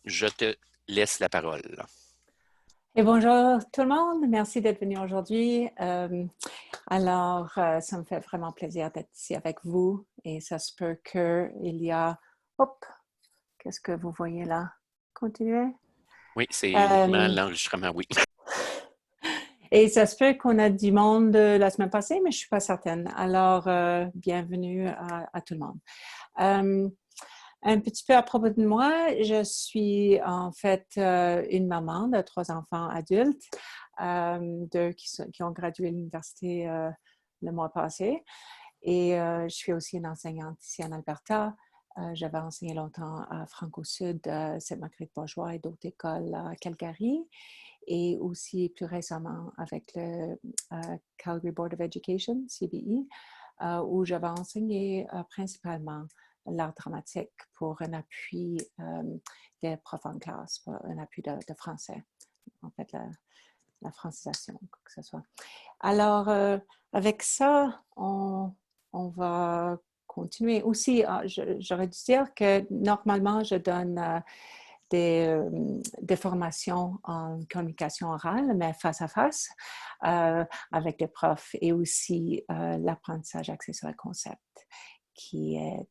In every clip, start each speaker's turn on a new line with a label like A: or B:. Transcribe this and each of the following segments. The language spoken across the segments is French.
A: Je te laisse la parole.
B: Et bonjour tout le monde, merci d'être venu aujourd'hui. Ça me fait vraiment plaisir d'être ici avec vous et ça se peut qu'il y a... Hop, qu'est-ce que vous voyez là? Continuez.
A: Oui, c'est uniquement
B: Euh,
A: l'enregistrement, oui.
B: et ça se peut qu'on a du monde la semaine passée, mais je ne suis pas certaine. Bienvenue à tout le monde. Euh, Un petit peu à propos de moi, je suis en fait une maman de 3 enfants adultes, deux qui ont gradué de l'université le mois passé. Et je suis aussi une enseignante ici en Alberta. J'avais enseigné longtemps à Franco-Sud, Sainte-Marguerite-Bourgeois et d'autres écoles à Calgary. Et aussi plus récemment avec le Calgary Board of Education, CBE, où j'avais enseigné principalement l'art dramatique pour un appui des profs en classe, pour un appui de français, en fait, la francisation, quoi que ce soit. Alors, avec ça, on va continuer. Aussi, j'aurais dû dire que normalement, je donne des formations en communication orale, mais face à face, avec des profs et aussi l'apprentissage axé sur le concept, qui est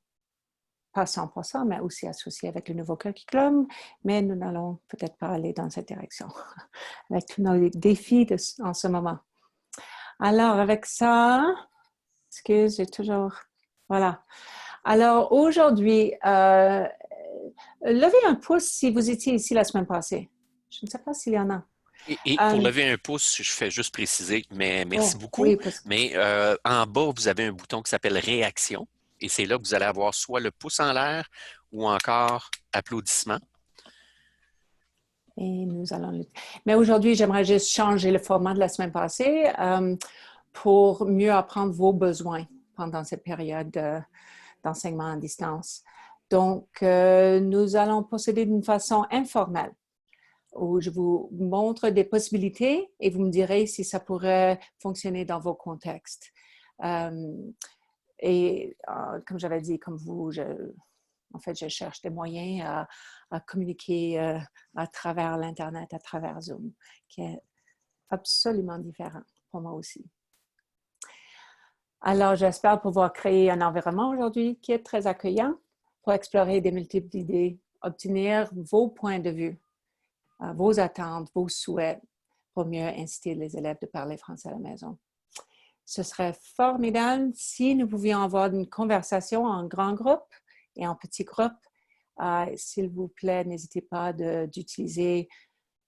B: pas 100%, mais aussi associé avec le nouveau curriculum, mais nous n'allons peut-être pas aller dans cette direction, avec tous nos défis en ce moment. Alors, avec ça, excuse, j'ai toujours... Voilà. Alors, aujourd'hui, levez un pouce si vous étiez ici la semaine passée. Je ne sais pas s'il y en a.
A: Et pour lever un pouce, je fais juste préciser, mais merci
B: Oh,
A: beaucoup.
B: oui, parce que...
A: Mais en bas, vous avez un bouton qui s'appelle Réaction. Et c'est là que vous allez avoir soit le pouce en l'air ou encore applaudissement.
B: Et nous allons... Mais aujourd'hui, j'aimerais juste changer le format de la semaine passée pour mieux apprendre vos besoins pendant cette période d'enseignement à distance. Donc, nous allons procéder d'une façon informelle, où je vous montre des possibilités et vous me direz si ça pourrait fonctionner dans vos contextes. Comme j'avais dit, comme vous, en fait, je cherche des moyens à communiquer à travers l'Internet, à travers Zoom, qui est absolument différent pour moi aussi. Alors, j'espère pouvoir créer un environnement aujourd'hui qui est très accueillant pour explorer des multiples idées, obtenir vos points de vue, vos attentes, vos souhaits pour mieux inciter les élèves de parler français à la maison. Ce serait formidable si nous pouvions avoir une conversation en grand groupe et en petit groupe. S'il vous plaît, n'hésitez pas d'utiliser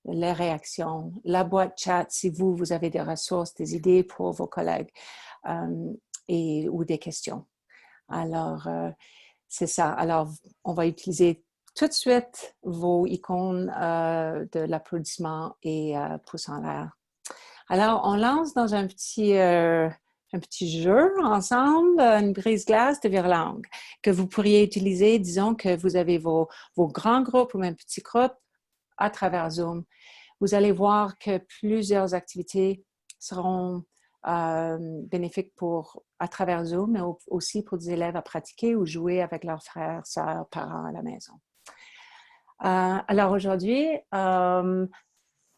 B: les réactions, la boîte chat si vous avez des ressources, des idées pour vos collègues ou des questions. Alors, c'est ça. Alors, on va utiliser tout de suite vos icônes de l'applaudissement et pouce en l'air. Alors, on lance dans un petit jeu ensemble, une brise-glace de virlangue que vous pourriez utiliser, disons que vous avez vos grands groupes ou même petits groupes à travers Zoom. Vous allez voir que plusieurs activités seront bénéfiques à travers Zoom, mais aussi pour des élèves à pratiquer ou jouer avec leurs frères, sœurs, parents à la maison. Alors aujourd'hui,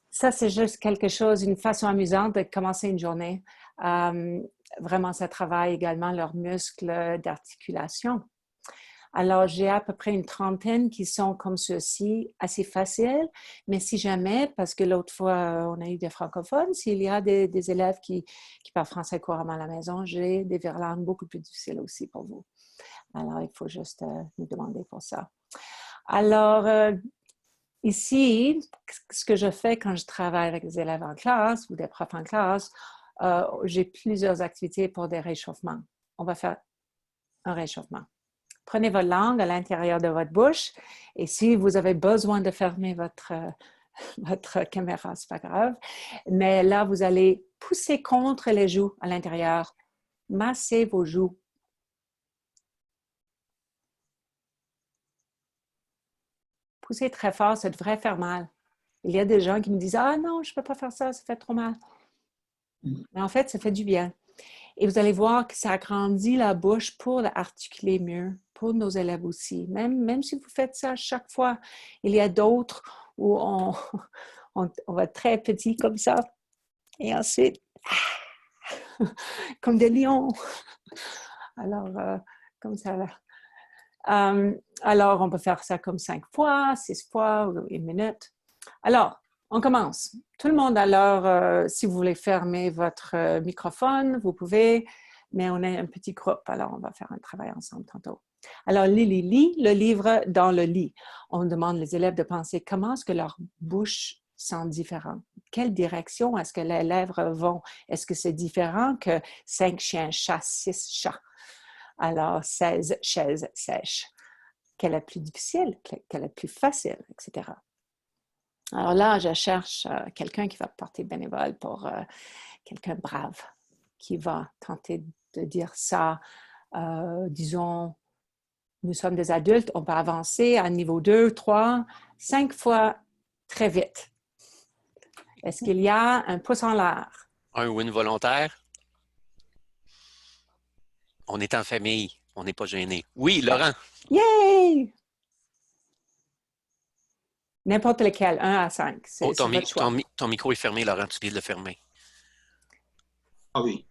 B: ça, c'est juste quelque chose, une façon amusante de commencer une journée. Vraiment, ça travaille également leurs muscles d'articulation. Alors, j'ai à peu près une trentaine qui sont comme ceux-ci, assez faciles, mais si jamais, parce que l'autre fois, on a eu des francophones, s'il y a des élèves qui parlent français couramment à la maison, j'ai des virlangues beaucoup plus difficiles aussi pour vous. Alors, il faut juste nous demander pour ça. Alors, ici, ce que je fais quand je travaille avec des élèves en classe ou des profs en classe, j'ai plusieurs activités pour des réchauffements. On va faire un réchauffement. Prenez votre langue à l'intérieur de votre bouche et si vous avez besoin de fermer votre caméra, c'est pas grave. Mais là, vous allez pousser contre les joues à l'intérieur. Massez vos joues. Poussez très fort, ça devrait faire mal. Il y a des gens qui me disent « Ah non, je ne peux pas faire ça, ça fait trop mal. » Mais en fait, ça fait du bien. Et vous allez voir que ça agrandit la bouche pour articuler mieux, pour nos élèves aussi. Même si vous faites ça chaque fois, il y a d'autres où on va très petit comme ça. Et ensuite, comme des lions. Alors, comme ça. Alors, on peut faire ça comme 5 fois, 6 fois, ou 1 minute. Alors, on commence. Tout le monde, alors, si vous voulez fermer votre microphone, vous pouvez, mais on est un petit groupe, alors on va faire un travail ensemble tantôt. Alors, lit le livre dans le lit. On demande les élèves de penser comment est-ce que leur bouche sent différent. Quelle direction est-ce que les lèvres vont? Est-ce que c'est différent que 5 chiens chassent 6 chats? Alors, 16 chaises sèches. Quelle est plus difficile? Quelle est plus facile? Etc. Alors là, je cherche quelqu'un qui va porter bénévole pour quelqu'un brave, qui va tenter de dire ça. Disons, nous sommes des adultes, on peut avancer à niveau 2, 3, 5 fois très vite. Est-ce qu'il y a un pouce en l'air?
A: Un win volontaire. On est en famille. On n'est pas gêné. Oui, Laurent.
B: Yay! N'importe lequel, 1 à 5.
A: Oh,
B: C'est votre choix.
A: ton micro est fermé, Laurent. Tu viens de le fermer.
C: Ah oui.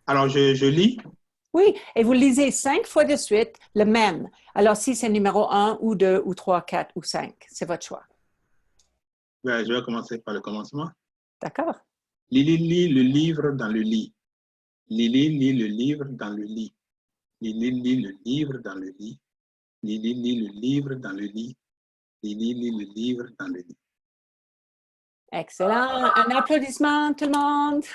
C: Alors, je lis.
B: Oui, et vous lisez 5 fois de suite le même. Alors, si c'est numéro 1 ou 2 ou 3, 4 ou 5, c'est votre choix.
C: Ben, je vais commencer par le commencement.
B: D'accord?
C: Lily lit le livre dans le lit. Lily lit le livre dans le lit. Lily lit le livre dans le lit. Lily lit le livre dans le lit. Lily lit le livre dans le lit.
B: Excellent. Un applaudissement, tout le monde.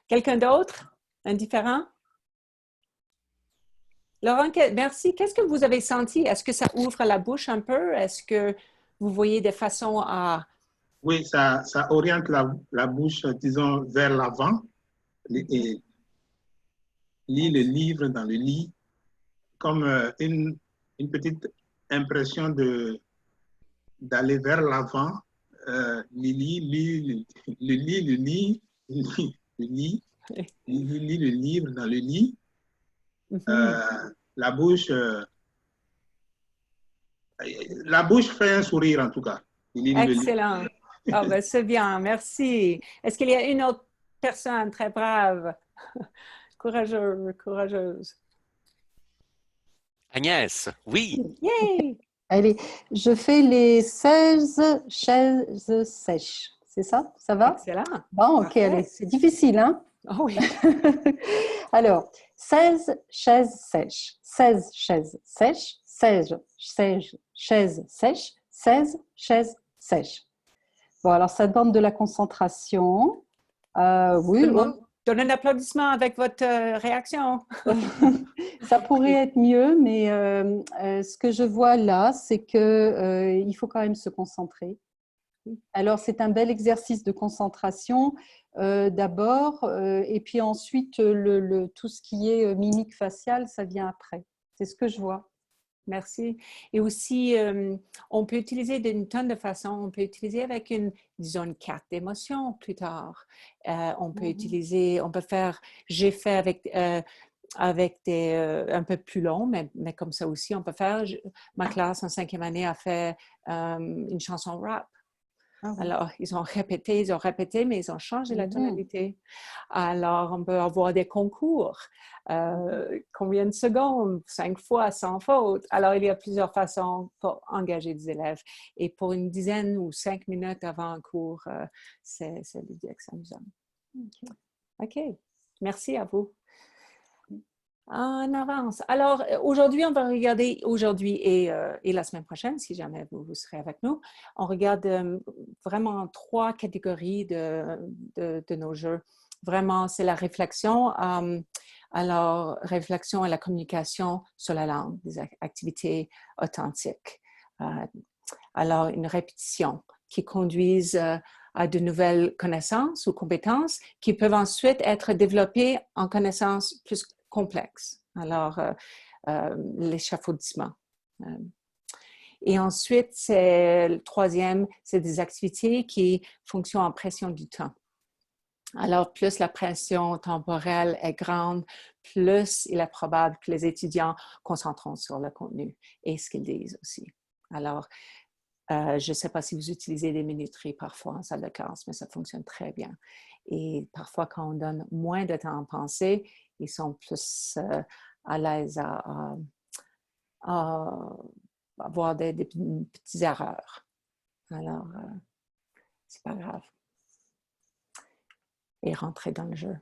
B: Quelqu'un d'autre? Un différent? Laurent, merci. Qu'est-ce que vous avez senti? Est-ce que ça ouvre la bouche un peu? Est-ce que vous voyez des façons à...
C: Oui, ça oriente la bouche, disons, vers l'avant. Et lit le livre dans le lit comme une petite impression d'aller vers l'avant. Lily lit le livre dans le lit. La bouche fait un sourire en tout cas.
B: Excellent. Ah, ben, c'est bien, merci. Est-ce qu'il y a une autre personne très brave, courageuse?
A: Agnès, oui.
B: Yay!
D: Allez, je fais les 16 chaises sèches. C'est ça? Ça va?
B: Excellent.
D: Bon, ok,
B: Parfait.
D: allez, c'est difficile, hein?
B: Oh oui.
D: Alors, 16 chaises sèches, 16 chaises sèches, 16 chaises sèches, 16 chaises sèches. Bon, alors ça demande de la concentration. Oui,
B: Tout le monde donne un applaudissement avec votre réaction.
D: ça pourrait être mieux, mais ce que je vois là, c'est que il faut quand même se concentrer. Alors, c'est un bel exercice de concentration d'abord, et puis ensuite, tout ce qui est mimique faciale, ça vient après. C'est ce que je vois.
B: Merci. Et aussi, on peut utiliser d'une tonne de façons. On peut utiliser avec disons, une carte d'émotion plus tard. On peut utiliser, on peut faire, j'ai fait avec des un peu plus long, mais comme ça aussi, on peut faire. Ma classe en 5e année a fait une chanson rap.
D: Ah oui.
B: Alors, ils ont répété, mais ils ont changé la tonalité. Alors, on peut avoir des concours. Combien de secondes? 5 fois, sans faute. Alors, il y a plusieurs façons pour engager des élèves. Et pour une dizaine ou 5 minutes avant un cours, c'est ludique, c'est amusant. OK. Merci à vous. En avance. Alors, aujourd'hui, on va regarder, aujourd'hui et la semaine prochaine, si jamais vous serez avec nous, on regarde vraiment 3 catégories de nos jeux. Vraiment, c'est la réflexion. Alors, réflexion et la communication sur la langue, des activités authentiques. Alors, une répétition qui conduise à de nouvelles connaissances ou compétences qui peuvent ensuite être développées en connaissances plus complexes. Alors, l'échafaudissement. Et ensuite, le troisième, c'est des activités qui fonctionnent en pression du temps. Alors, plus la pression temporelle est grande, plus il est probable que les étudiants concentreront sur le contenu et ce qu'ils disent aussi. Alors, je ne sais pas si vous utilisez des minuteries parfois en salle de classe, mais ça fonctionne très bien. Et parfois, quand on donne moins de temps à penser, ils sont plus à l'aise à avoir des petites erreurs. Alors, c'est pas grave. Et rentrer dans le jeu.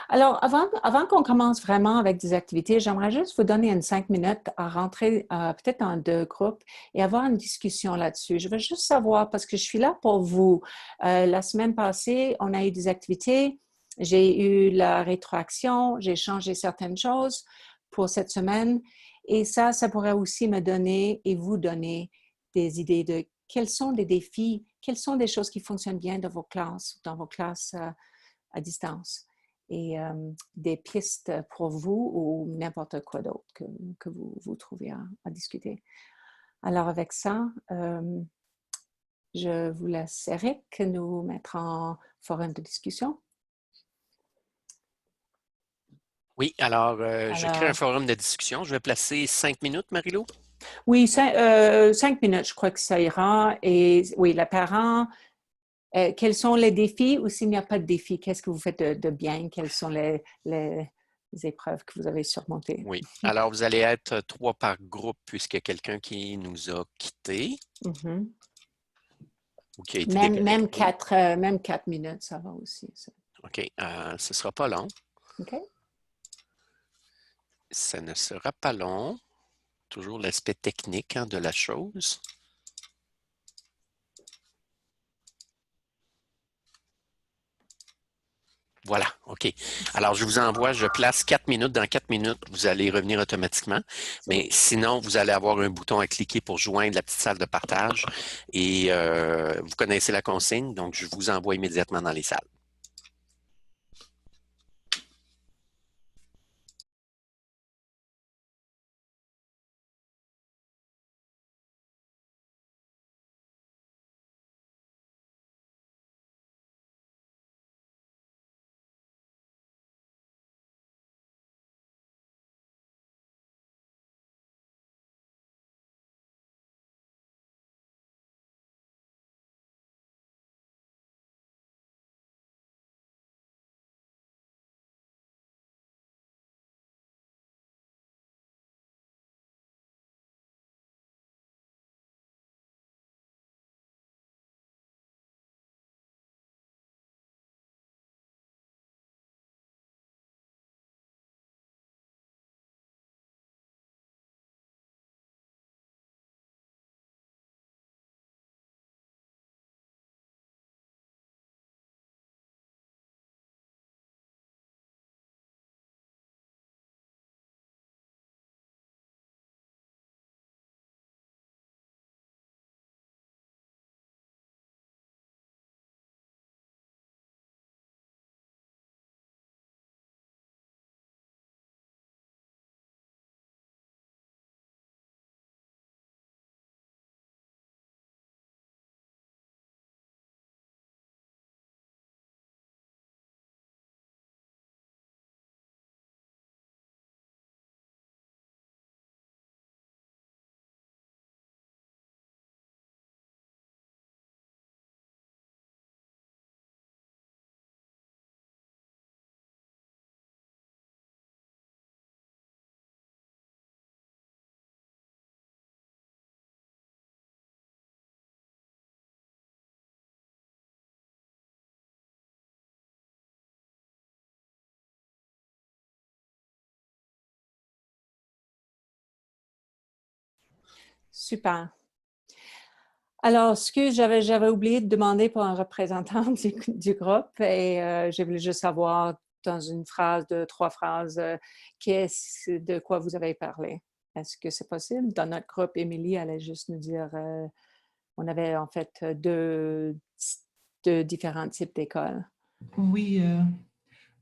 B: Alors, avant qu'on commence vraiment avec des activités, j'aimerais juste vous donner 5 minutes à rentrer peut-être en 2 groupes et avoir une discussion là-dessus. Je veux juste savoir, parce que je suis là pour vous. La semaine passée, on a eu des activités, j'ai eu la rétroaction, j'ai changé certaines choses pour cette semaine et ça pourrait aussi me donner et vous donner des idées de quels sont des défis, quelles sont des choses qui fonctionnent bien dans vos classes à distance et des pistes pour vous ou n'importe quoi d'autre que vous trouvez à discuter. Alors avec ça, je vous laisse Eric nous mettre en forum de discussion.
A: Oui, alors, je crée un forum de discussion. Je vais placer 5 minutes, Marie-Lou.
B: Oui, 5 minutes, je crois que ça ira. Et oui, les parents, quels sont les défis ou s'il n'y a pas de défis, qu'est-ce que vous faites de bien? Quelles sont les épreuves que vous avez surmontées?
A: Oui. Alors, vous allez être 3 par groupe puisqu'il y a quelqu'un qui nous a quittés.
B: Mm-hmm.
A: Ou qui a été
B: même 4 minutes, ça va aussi. Ça.
A: OK. Ce ne sera pas long.
B: OK.
A: Ça ne sera pas long. Toujours l'aspect technique de la chose. Voilà, OK. Alors, je vous envoie, je place 4 minutes. Dans 4 minutes, vous allez revenir automatiquement. Mais sinon, vous allez avoir un bouton à cliquer pour joindre la petite salle de partage. Et vous connaissez la consigne, donc je vous envoie immédiatement dans les salles.
B: Super. Alors, ce que j'avais oublié de demander pour un représentant du groupe et je voulais juste savoir dans une phrase, 3 phrases, de quoi vous avez parlé. Est-ce que c'est possible? Dans notre groupe, Émilie allait juste nous dire, on avait en fait deux différents types d'écoles.
E: Oui,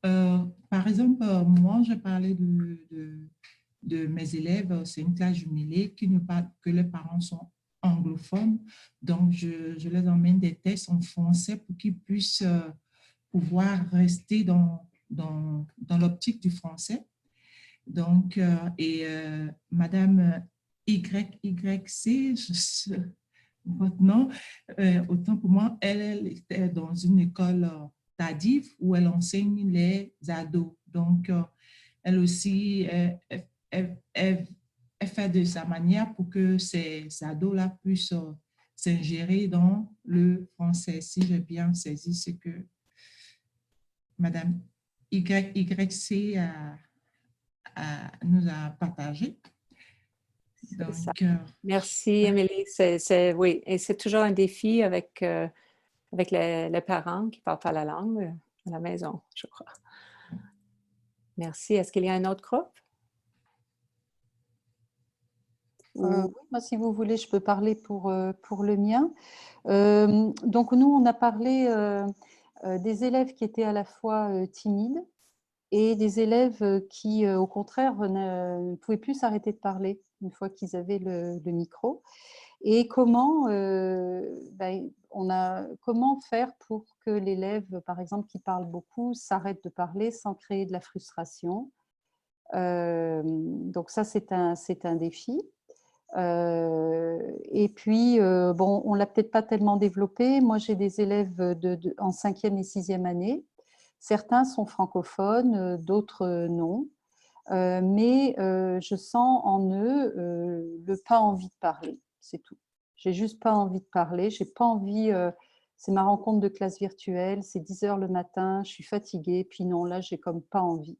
E: par exemple, moi, je parlais de mes élèves, c'est une classe jumelée qui ne parle que les parents sont anglophones. Donc, je les emmène des tests en français pour qu'ils puissent pouvoir rester dans l'optique du français. Donc, Madame YYC, votre nom, autant pour moi, elle était dans une école tardive où elle enseigne les ados. Donc, elle aussi, elle fait de sa manière pour que ces ados-là puissent s'ingérer dans le français. Si j'ai bien saisi ce que Madame YYC nous a partagé. Donc,
B: merci, Émilie. Oui, et c'est toujours un défi avec les parents qui ne parlent pas la langue à la maison, je crois. Merci. Est-ce qu'il y a un autre groupe?
D: Oui, moi, si vous voulez, je peux parler pour le mien. Donc, nous, on a parlé des élèves qui étaient à la fois timides et des élèves qui, au contraire, ne pouvaient plus s'arrêter de parler une fois qu'ils avaient le micro. Et comment, comment faire pour que l'élève, par exemple, qui parle beaucoup, s'arrête de parler sans créer de la frustration. Donc ça, c'est un défi. Et puis, bon, on ne l'a peut-être pas tellement développé. Moi, j'ai des élèves en 5e et 6e année. Certains sont francophones, d'autres non. Mais je sens en eux le pas envie de parler, c'est tout. J'ai juste pas envie de parler, j'ai pas envie, c'est ma rencontre de classe virtuelle, c'est 10 heures le matin, je suis fatiguée, puis non, là, j'ai comme pas envie.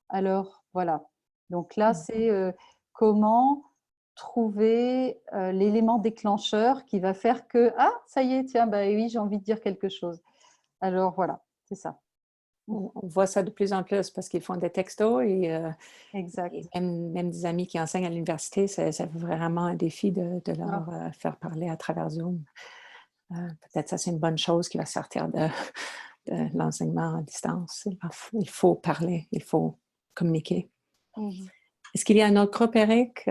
D: Alors, voilà. Donc là, c'est comment trouver l'élément déclencheur qui va faire que, ah, ça y est, tiens, bah oui, j'ai envie de dire quelque chose. Alors, voilà, c'est ça.
B: On voit ça de plus en plus parce qu'ils font des textos et,
D: Exact.
B: et même des amis qui enseignent à l'université, c'est vraiment un défi de leur faire parler à travers Zoom. Peut-être ça, c'est une bonne chose qui va sortir de l'enseignement à distance. Il faut parler, il faut communiquer. Est-ce qu'il y a un autre groupe, Eric?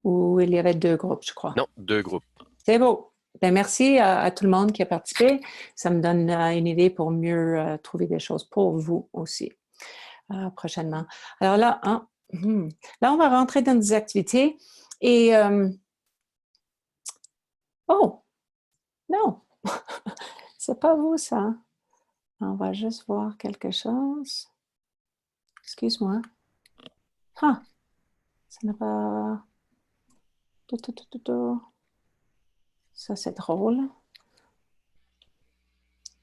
B: Ou il y avait 2 groupes, je crois?
A: Non, 2 groupes.
B: C'est beau. Ben, merci à tout le monde qui a participé. Ça me donne une idée pour mieux trouver des choses pour vous aussi prochainement. Alors là, là, on va rentrer dans des activités et... oh, non, c'est pas vous ça. On va juste voir quelque chose. Excuse-moi. Ah, ça n'a pas... Ça, c'est drôle.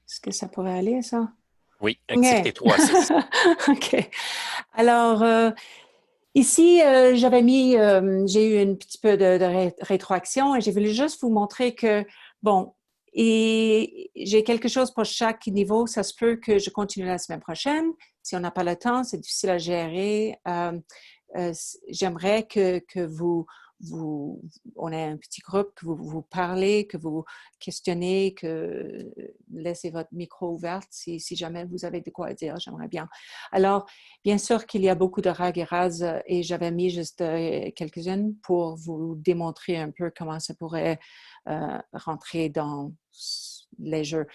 B: Est-ce que ça pourrait aller, ça?
A: Oui, activité 3 à 6.
B: OK. Alors, ici, j'ai eu un petit peu de rétroaction et j'ai voulu juste vous montrer que, bon, et j'ai quelque chose pour chaque niveau. Ça se peut que je continue la semaine prochaine. Si on n'a pas le temps, c'est difficile à gérer. J'aimerais que on ait un petit groupe, que vous parlez, que vous questionnez, que laissez votre micro ouvert si jamais vous avez de quoi dire, j'aimerais bien. Alors, bien sûr qu'il y a beaucoup de rag et ras et j'avais mis juste quelques-unes pour vous démontrer un peu comment ça pourrait rentrer dans les jeux,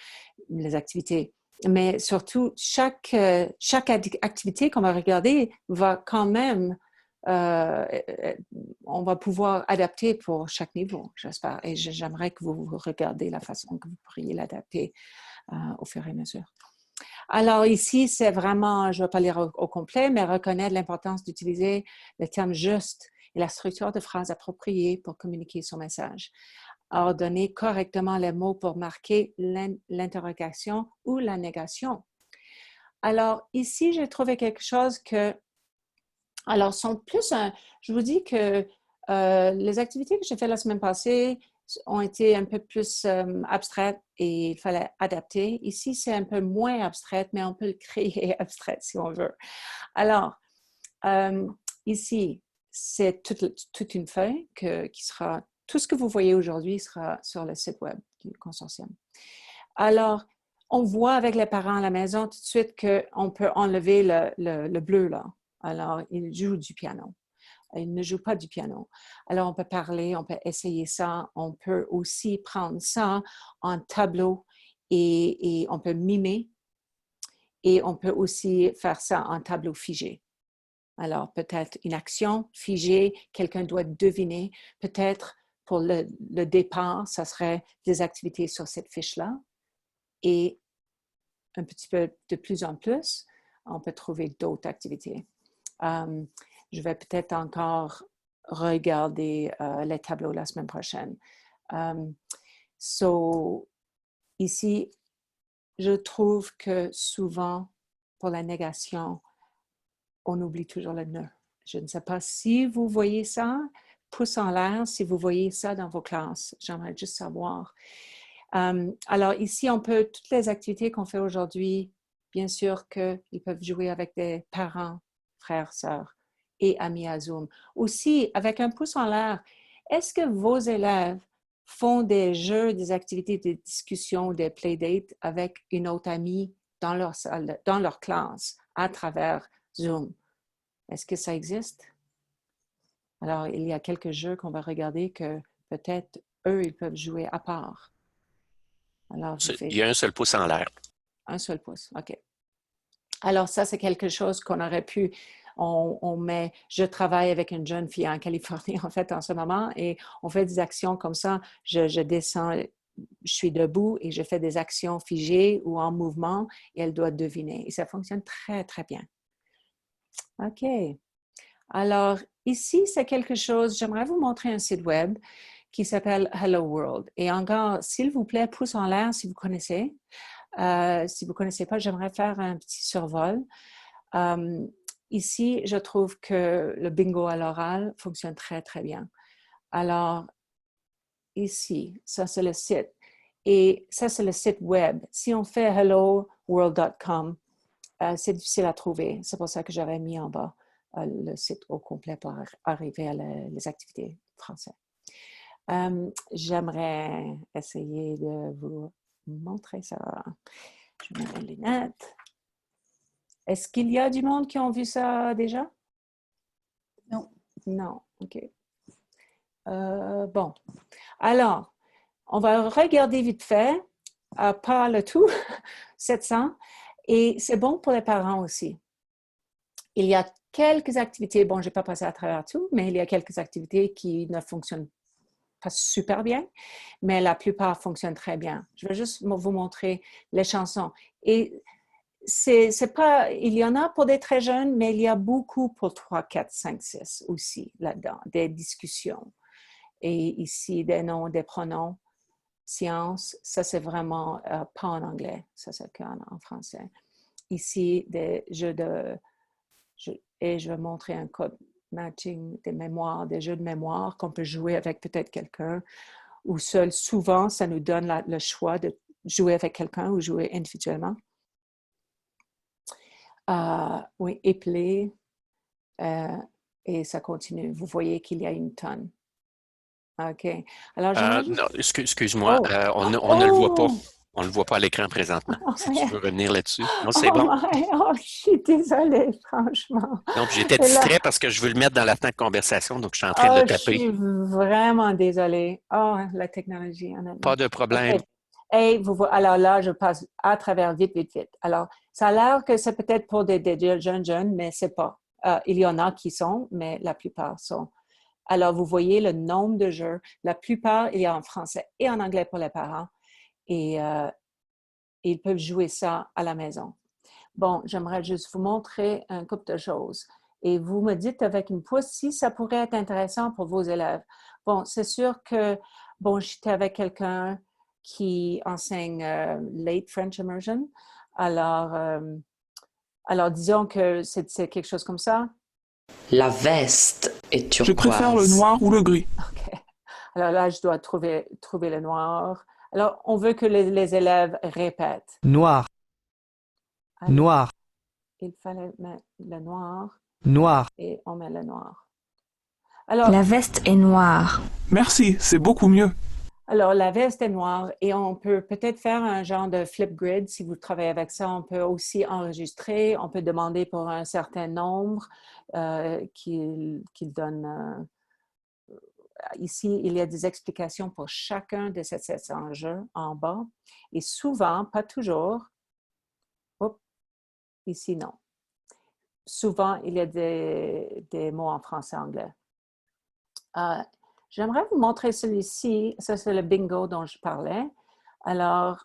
B: les activités. Mais surtout, chaque activité qu'on va regarder va quand même on va pouvoir adapter pour chaque niveau, j'espère. Et j'aimerais que vous regardez la façon que vous pourriez l'adapter au fur et à mesure. Alors ici, c'est vraiment, je ne vais pas lire au complet, mais reconnaître l'importance d'utiliser le terme juste et la structure de phrase appropriée pour communiquer son message. Ordonner correctement les mots pour marquer l'interrogation ou la négation. Alors ici, j'ai trouvé quelque chose que alors, sont plus je vous dis que les activités que j'ai faites la semaine passée ont été un peu plus abstraites et il fallait adapter. Ici, c'est un peu moins abstrait, mais on peut le créer abstrait si on veut. Alors, ici, c'est toute une feuille qui sera, tout ce que vous voyez aujourd'hui sera sur le site web du consortium. Alors, on voit avec les parents à la maison tout de suite qu'on peut enlever le bleu là. Alors, il joue du piano. Il ne joue pas du piano. Alors, on peut parler, on peut essayer ça. On peut aussi prendre ça en tableau et on peut mimer et on peut aussi faire ça en tableau figé. Alors, peut-être une action figée, quelqu'un doit deviner. Peut-être pour le départ, ça serait des activités sur cette fiche-là. Et un petit peu de plus en plus, on peut trouver d'autres activités. Je vais peut-être encore regarder les tableaux la semaine prochaine. Ici, je trouve que souvent, pour la négation, on oublie toujours le ne. Je ne sais pas si vous voyez ça, pouce en l'air, si vous voyez ça dans vos classes. J'aimerais juste savoir. Alors ici, on peut, toutes les activités qu'on fait aujourd'hui, bien sûr qu'ils peuvent jouer avec des parents, frères, sœurs et amis à Zoom. Aussi, avec un pouce en l'air, est-ce que vos élèves font des jeux, des activités de discussion, des playdates avec une autre amie dans leur salle, dans leur classe, à travers Zoom? Est-ce que ça existe? Alors, il y a quelques jeux qu'on va regarder que peut-être eux, ils peuvent jouer à part. Alors,
A: Il y a un seul pouce en l'air.
B: Un seul pouce, OK. Alors, ça, c'est quelque chose qu'on aurait pu, on met, je travaille avec une jeune fille en Californie, en fait, en ce moment, et on fait des actions comme ça. Je descends, je suis debout et je fais des actions figées ou en mouvement et elle doit deviner. Et ça fonctionne très, très bien. OK. Alors, ici, c'est quelque chose, j'aimerais vous montrer un site web qui s'appelle Hello World. Et encore, s'il vous plaît, pouce en l'air si vous connaissez. Si vous ne connaissez pas, j'aimerais faire un petit survol. Ici, je trouve que le bingo à l'oral fonctionne très, très bien. Alors, ici, ça c'est le site. Et ça, c'est le site web. Si on fait helloworld.com, c'est difficile à trouver. C'est pour ça que j'avais mis en bas le site au complet pour arriver à les activités françaises. J'aimerais essayer de vous montrer ça. Je mets mes lunettes. Est-ce qu'il y a du monde qui ont vu ça déjà?
D: Non.
B: Non, OK. Bon. Alors, on va regarder vite fait, pas le tout, 700. Et c'est bon pour les parents aussi. Il y a quelques activités, bon, je n'ai pas passé à travers tout, mais il y a quelques activités qui ne fonctionnent pas super bien, mais la plupart fonctionnent très bien. Je vais juste vous montrer les chansons. Et c'est pas, il y en a pour des très jeunes, mais il y a beaucoup pour 3, 4, 5, 6 aussi là-dedans, des discussions. Et ici, des noms, des pronoms, science, ça c'est vraiment pas en anglais, ça c'est qu'en français. Ici, des jeux et je vais montrer un code matching des mémoires, des jeux de mémoire qu'on peut jouer avec peut-être quelqu'un ou seul. Souvent, ça nous donne le choix de jouer avec quelqu'un ou jouer individuellement. Oui, épeler, et ça continue. Vous voyez qu'il y a une tonne. OK. Alors,
A: Non, excuse-moi,
B: Oh.
A: on ne le voit pas.
B: Oh!
A: On ne le voit pas à l'écran présentement. Si tu veux revenir là-dessus. Non,
B: Oh
A: c'est bon.
B: oh, je suis désolée, franchement.
A: Donc, j'étais
B: Et là,
A: distrait parce que je veux le mettre dans la fenêtre de conversation, donc je suis en train de le
B: je suis
A: taper.
B: vraiment désolée. Oh, la technologie, honnêtement.
A: Pas de problème.
B: OK. Et alors là, je passe à travers vite, vite, vite. Alors, ça a l'air que c'est peut-être pour des jeunes, mais c'est pas. Il y en a qui sont, mais la plupart sont. Alors, vous voyez le nombre de jeux. La plupart, il y a en français et en anglais pour les parents. Et ils peuvent jouer ça à la maison. Bon, j'aimerais juste vous montrer un couple de choses. Et vous me dites avec une pouce si ça pourrait être intéressant pour vos élèves. Bon, c'est sûr que, bon, j'étais avec quelqu'un qui enseigne Late French Immersion. Alors disons que c'est quelque chose comme ça.
F: La veste est turquoise.
G: Je préfère le noir ou le gris.
B: OK. Alors là, je dois trouver le noir. Alors, on veut que les élèves répètent.
H: Noir,
B: Alors,
H: noir,
B: il fallait mettre le noir
H: noir,
B: et on met le noir. Alors,
I: La veste est noire.
G: Merci, c'est beaucoup mieux.
B: alors, la veste est noire et on peut peut-être faire un genre de flip grid. Si vous travaillez avec ça, on peut aussi enregistrer. On peut demander pour un certain nombre qu'il donne ici, il y a des explications pour chacun de ces enjeux en bas. Et souvent, pas toujours, ici non. Souvent, il y a des mots en français-anglais. J'aimerais vous montrer celui-ci. Ça, c'est le bingo dont je parlais. Alors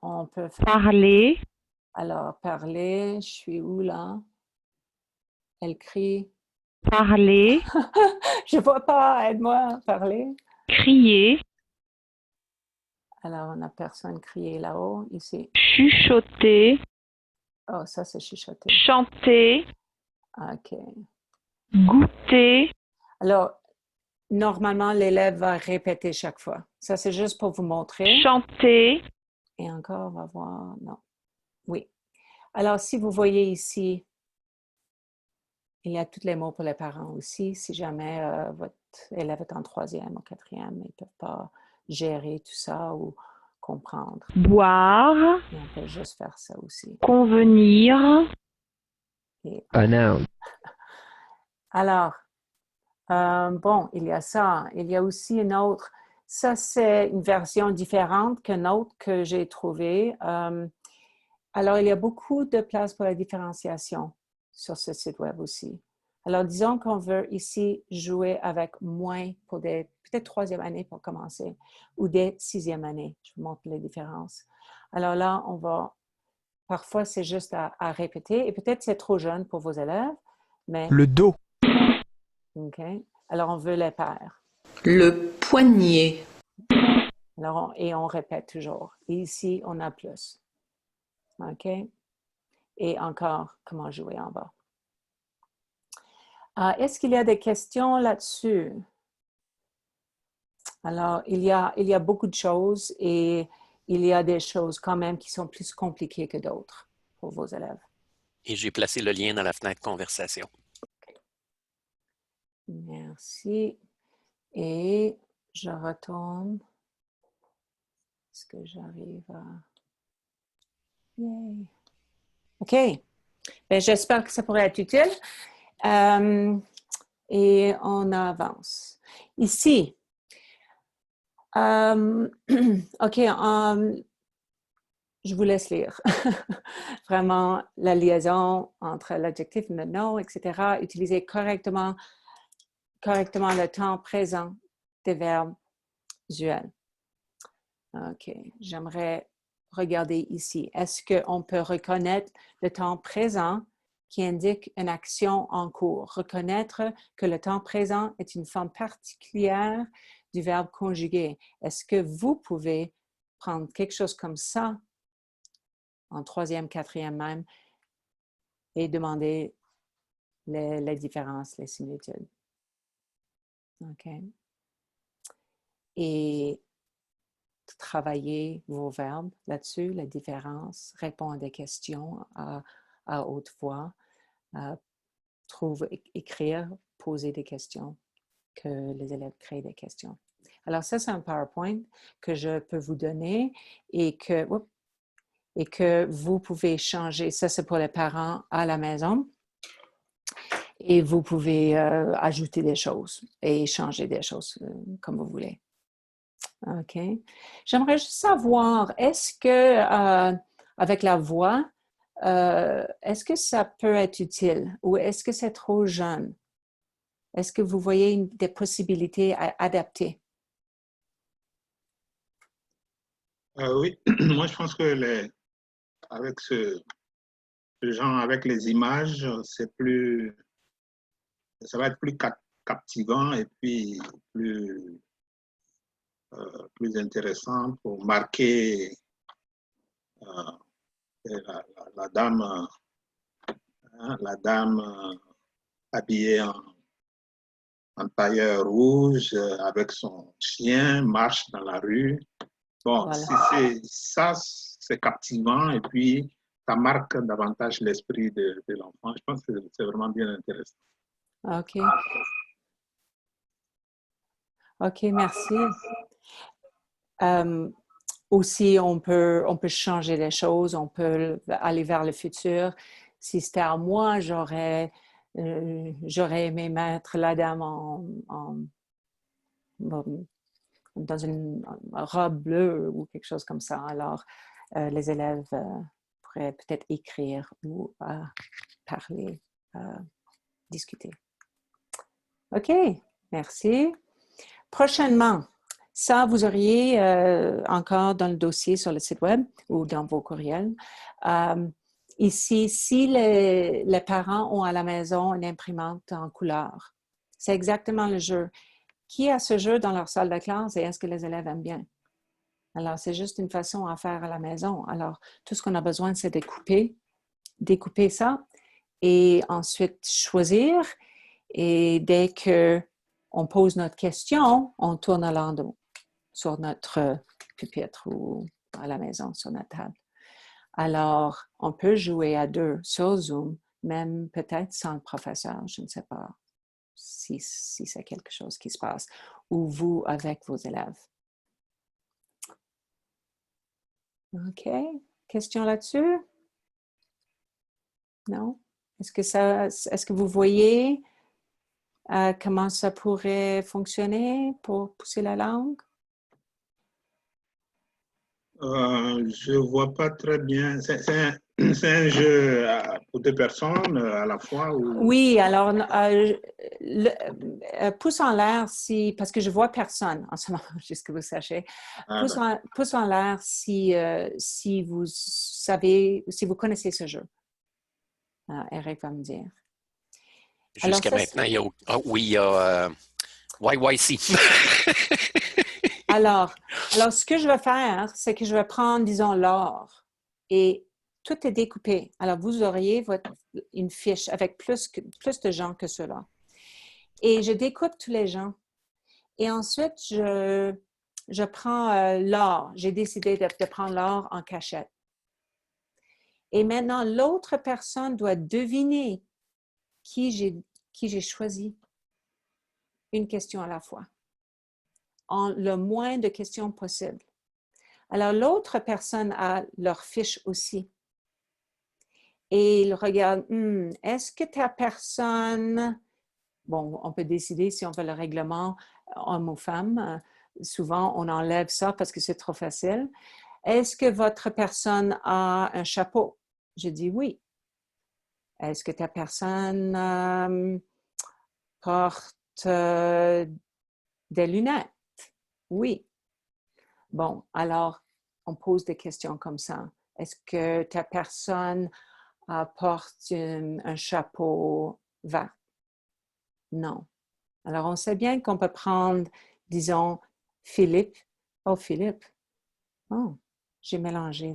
B: on peut faire...
H: Parler.
B: Alors, parler, je suis où là? Elle crie.
H: Parler.
B: Je ne vois pas, aide-moi, parler.
H: Crier.
B: Alors, on n'a personne crier là-haut, ici.
H: Chuchoter.
B: Oh, ça, c'est chuchoter.
H: Chanter.
B: OK.
H: Goûter.
B: Alors, normalement, l'élève va répéter chaque fois. Ça, c'est juste pour vous montrer.
H: Chanter.
B: Et encore, on va voir. Non. Oui. Alors, si vous voyez ici, il y a tous les mots pour les parents aussi. Si jamais votre élève est en 3e ou 4e, ils ne peuvent pas gérer tout ça ou comprendre.
H: Boire.
B: Et on peut juste faire ça aussi.
H: Convenir.
B: Et...
I: Announce.
B: Alors, bon, il y a ça. Il y a aussi une autre. Ça, c'est une version différente qu'une autre que j'ai trouvée. Alors, il y a beaucoup de place pour la différenciation sur ce site web aussi. Alors, disons qu'on veut ici jouer avec moins pour des peut-être 3e année pour commencer ou des 6e année. Je vous montre les différences. Alors là, on va... Parfois, c'est juste à répéter et peut-être c'est trop jeune pour vos élèves, mais...
G: Le dos.
B: OK. Alors, on veut les pairs.
F: Le poignet.
B: Alors, et on répète toujours. Et ici, on a plus. OK? Et encore, comment jouer en bas. Est-ce qu'il y a des questions là-dessus? Alors, il y a beaucoup de choses et il y a des choses quand même qui sont plus compliquées que d'autres pour vos élèves.
A: Et j'ai placé le lien dans la fenêtre conversation.
B: Okay. Merci. Et je retourne. Est-ce que j'arrive à... Yay. OK. Bien, j'espère que ça pourrait être utile. Et on avance. Ici, OK, je vous laisse lire. Vraiment, la liaison entre l'adjectif, le nom, etc. Utiliser correctement le temps présent des verbes usuels. OK, j'aimerais regarder ici. Est-ce qu'on peut reconnaître le temps présent qui indique une action en cours? Reconnaître que le temps présent est une forme particulière du verbe conjugué. Est-ce que vous pouvez prendre quelque chose comme ça, en 3e, 4e même, et demander les différences, les similitudes? OK. Et travailler vos verbes là-dessus, la différence, répondre à des questions à haute voix, écrire, poser des questions, que les élèves créent des questions. Alors ça, c'est un PowerPoint que je peux vous donner et que vous pouvez changer. Ça, c'est pour les parents à la maison. Et vous pouvez ajouter des choses et changer des choses comme vous voulez. OK. J'aimerais juste savoir, est-ce que, avec la voix, est-ce que ça peut être utile ou est-ce que c'est trop jeune? Est-ce que vous voyez des possibilités à adapter?
C: Oui, moi je pense que avec ce genre, avec les images, ça va être plus captivant et puis plus intéressant pour marquer la dame, habillée en tailleur rouge avec son chien, marche dans la rue. Bon,
B: Voilà.
C: c'est captivant et puis ça marque davantage l'esprit de l'enfant. Je pense que c'est vraiment bien intéressant.
B: OK. OK, merci. Aussi, on peut changer les choses, on peut aller vers le futur. Si c'était à moi, j'aurais j'aurais aimé mettre la dame dans une robe bleue ou quelque chose comme ça. Alors, les élèves pourraient peut-être écrire ou parler, discuter. OK, merci. Prochainement, ça, vous auriez encore dans le dossier sur le site web ou dans vos courriels. Ici, si les parents ont à la maison une imprimante en couleur, c'est exactement le jeu. Qui a ce jeu dans leur salle de classe et est-ce que les élèves aiment bien? Alors, c'est juste une façon à faire à la maison. Alors, tout ce qu'on a besoin, c'est de découper ça et ensuite choisir. Et dès qu'on pose notre question, on tourne à l'endos sur notre pupitre ou à la maison, sur notre table. Alors, on peut jouer à deux sur Zoom, même peut-être sans le professeur, je ne sais pas si c'est quelque chose qui se passe, ou vous avec vos élèves. OK. Question là-dessus? Non? Est-ce que vous voyez comment ça pourrait fonctionner pour pousser la langue?
C: Je ne vois pas très bien. C'est un jeu pour deux personnes à la fois? Ou...
B: Oui, alors, pouce en l'air parce que je ne vois personne en ce moment, juste que vous sachiez. Pouce en l'air si vous savez, si vous connaissez ce jeu. Eric va me dire.
A: Jusqu'à maintenant, il y a YYC.
B: Alors, ce que je vais faire, c'est que je vais prendre, disons, l'or et tout est découpé. Alors, vous auriez une fiche avec plus de gens que cela. Et je découpe tous les gens. Et ensuite, je prends l'or. J'ai décidé de prendre l'or en cachette. Et maintenant, l'autre personne doit deviner qui j'ai choisi. Une question à la fois. En le moins de questions possible. Alors, l'autre personne a leur fiche aussi. Et il regarde, est-ce que ta personne... Bon, on peut décider si on veut le règlement homme ou femme. Souvent, on enlève ça parce que c'est trop facile. Est-ce que votre personne a un chapeau? Je dis oui. Est-ce que ta personne porte des lunettes? Oui. Bon, alors, on pose des questions comme ça. Est-ce que ta personne porte un chapeau vert? Non. Alors, on sait bien qu'on peut prendre, disons, Philippe. Oh, Philippe. Oh, j'ai mélangé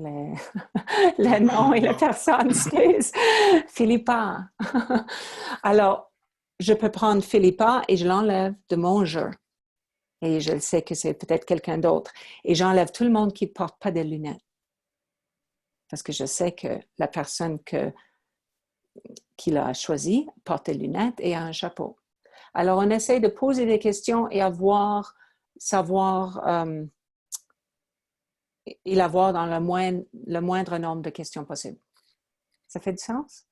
B: les noms et les personnes. Philippa. Alors, je peux prendre Philippa et je l'enlève de mon jeu. Et je sais que c'est peut-être quelqu'un d'autre. Et j'enlève tout le monde qui ne porte pas de lunettes. Parce que je sais que la personne qui l'a choisi porte des lunettes et a un chapeau. Alors, on essaie de poser des questions et savoir dans le moindre nombre de questions possible. Ça fait du sens?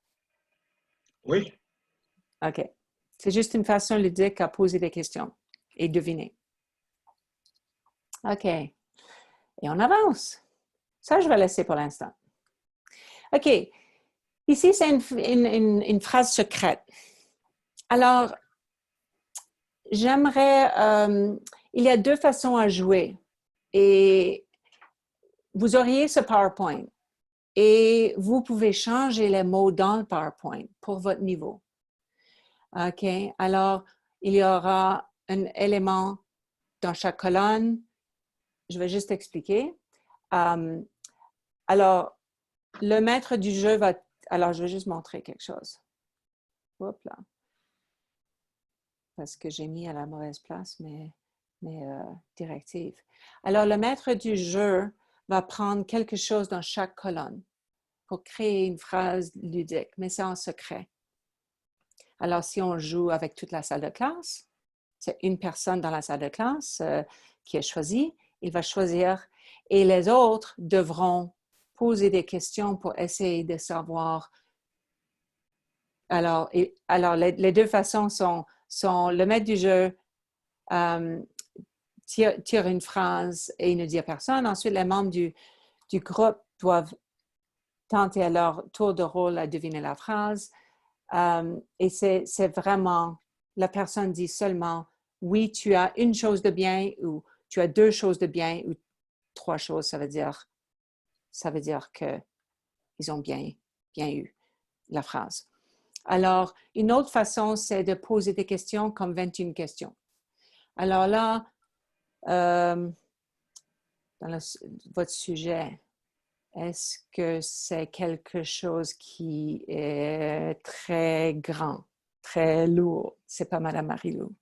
C: Oui.
B: OK. C'est juste une façon ludique à poser des questions et deviner. OK. Et on avance. Ça, je vais laisser pour l'instant. OK. Ici, c'est une phrase secrète. Alors, j'aimerais... il y a deux façons à jouer. Et vous auriez ce PowerPoint. Et vous pouvez changer les mots dans le PowerPoint pour votre niveau. OK? Alors, il y aura un élément dans chaque colonne. Je vais juste expliquer. Alors, le maître du jeu va... Alors, je vais juste montrer quelque chose. Hop là. Parce que j'ai mis à la mauvaise place mes directives. Alors, le maître du jeu va prendre quelque chose dans chaque colonne pour créer une phrase ludique, mais c'est en secret. Alors, si on joue avec toute la salle de classe, c'est une personne dans la salle de classe qui est choisie, il va choisir et les autres devront poser des questions pour essayer de savoir Alors, les deux façons sont le maître du jeu tire une phrase et il ne dit à personne. Ensuite, les membres du groupe doivent tenter à leur tour de rôle à deviner la phrase. Et c'est vraiment, la personne dit seulement, oui, tu as une chose de bien ou tu as deux choses de bien ou trois choses, ça veut dire qu'ils ont bien eu la phrase. Alors, une autre façon, c'est de poser des questions comme 21 questions. Alors là, dans votre sujet, est-ce que c'est quelque chose qui est très grand, très lourd? C'est pas Madame Marilou.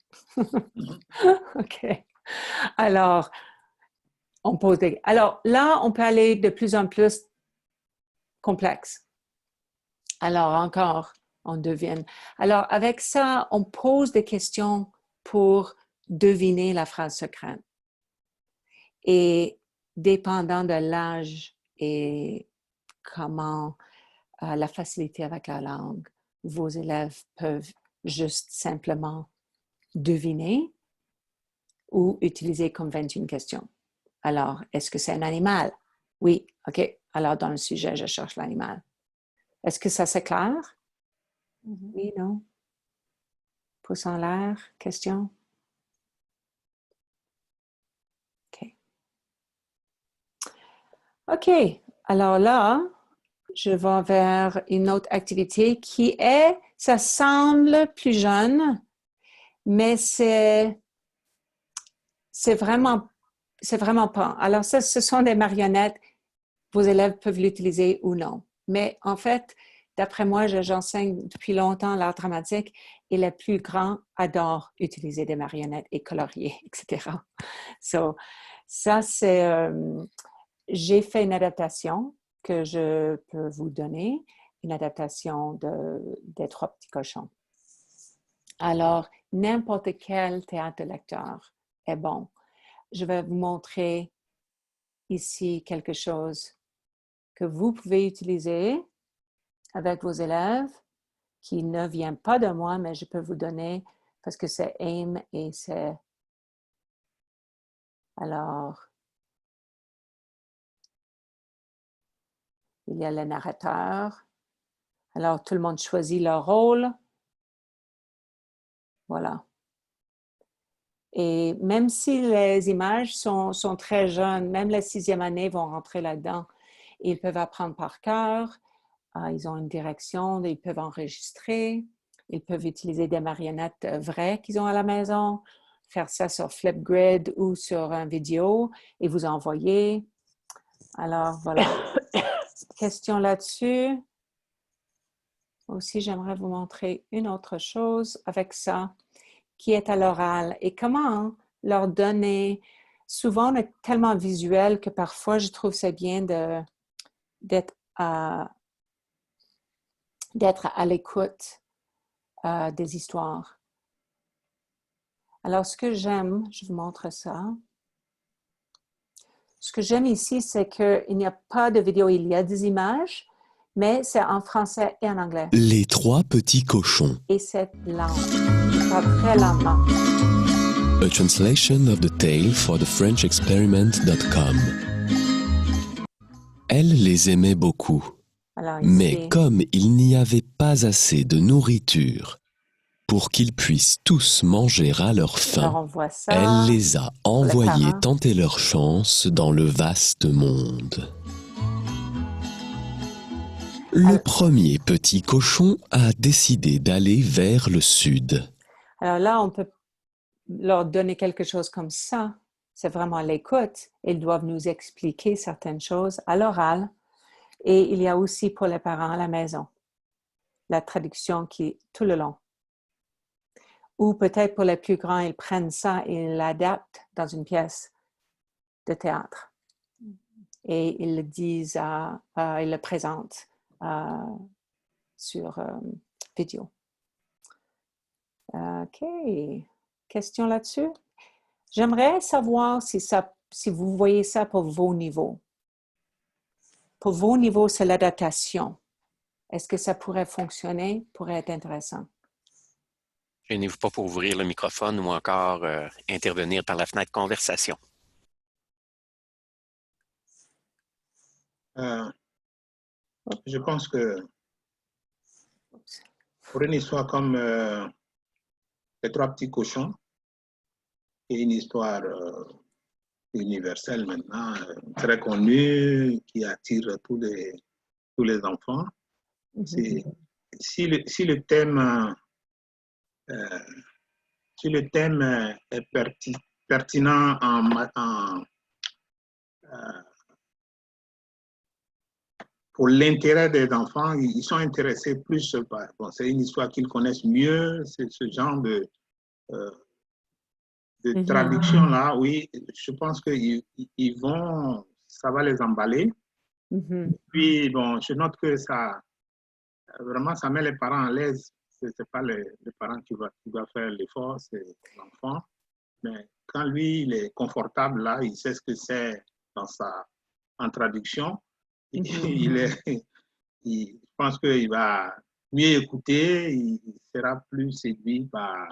B: OK. Alors, Alors là, on peut aller de plus en plus complexe. Alors, encore, on devine. Alors, avec ça, on pose des questions pour deviner la phrase secrète. Et dépendant de l'âge et comment la facilité avec la langue, vos élèves peuvent juste simplement deviner ou utiliser comme 21 questions. Alors, est-ce que c'est un animal? Oui, OK. Alors, dans le sujet, je cherche l'animal. Est-ce que ça c'est clair? Oui, non? Pouce en l'air, question? OK. OK. Alors là, je vais vers une autre activité qui est, ça semble plus jeune, mais c'est vraiment pas. Alors ça, ce sont des marionnettes. Vos élèves peuvent l'utiliser ou non. Mais en fait, d'après moi, j'enseigne depuis longtemps l'art dramatique et les plus grands adorent utiliser des marionnettes et colorier, etc. So, ça, c'est... j'ai fait une adaptation que je peux vous donner, une adaptation des Trois petits cochons. Alors, n'importe quel théâtre de lecteur est bon. Je vais vous montrer ici quelque chose que vous pouvez utiliser avec vos élèves, qui ne vient pas de moi, mais je peux vous donner parce que c'est AIM et c'est... Alors, il y a le narrateur. Alors, tout le monde choisit leur rôle. Voilà. Et même si les images sont très jeunes, même les 6e années vont rentrer là-dedans, ils peuvent apprendre par cœur, ils ont une direction, ils peuvent enregistrer, ils peuvent utiliser des marionnettes vraies qu'ils ont à la maison, faire ça sur Flipgrid ou sur une vidéo et vous envoyer. Alors, voilà. Question là-dessus. Aussi, j'aimerais vous montrer une autre chose avec ça, qui est à l'oral et comment leur donner. Souvent, on est tellement visuel que parfois, je trouve c'est bien d'être à l'écoute des histoires. Alors, ce que j'aime, je vous montre ça. Ce que j'aime ici, c'est qu'il n'y a pas de vidéo, il y a des images, mais c'est en français et en anglais.
I: Les trois petits cochons.
B: Et c'est lent, pas très lentement.
I: A translation of the tale for the FrenchExperiment.com. Elle les aimait beaucoup.
B: Alors, ici,
I: Mais comme il n'y avait pas assez de nourriture pour qu'ils puissent tous manger à leur
B: alors
I: faim,
B: on voit ça.
I: elle les a envoyés
B: parents.
I: tenter leur chance dans le vaste monde. Le
B: Alors-
I: premier petit cochon a décidé d'aller vers le sud.
B: Alors là, on peut leur donner quelque chose comme ça. C'est vraiment l'écoute. Ils doivent nous expliquer certaines choses à l'oral. Et il y a aussi pour les parents à la maison, la traduction qui est tout le long. Ou peut-être pour les plus grands, ils prennent ça et l'adaptent dans une pièce de théâtre. Et ils le disent, ils le présentent sur vidéo. OK. Question là-dessus? J'aimerais savoir si vous voyez ça pour vos niveaux. Pour vos niveaux, c'est l'adaptation. Est-ce que ça pourrait fonctionner, pourrait être intéressant?
A: Gênez-vous pas pour ouvrir le microphone ou encore intervenir par la fenêtre conversation.
C: Je pense que pour une histoire comme Les Trois Petits Cochons, et une histoire universelle maintenant, très connue, qui attire tous les enfants, si le thème est pertinent pour l'intérêt des enfants, ils sont intéressés plus par... Bon, c'est une histoire qu'ils connaissent mieux, c'est ce genre de traduction-là, oui, je pense qu'ils vont... Ça va les emballer. Puis, bon, je note que ça... Vraiment, ça met les parents à l'aise. Ce n'est pas les parents qui va faire l'effort, c'est l'enfant. Mais quand lui, il est confortable là, il sait ce que c'est en traduction, je pense qu'il va mieux écouter, il sera plus séduit par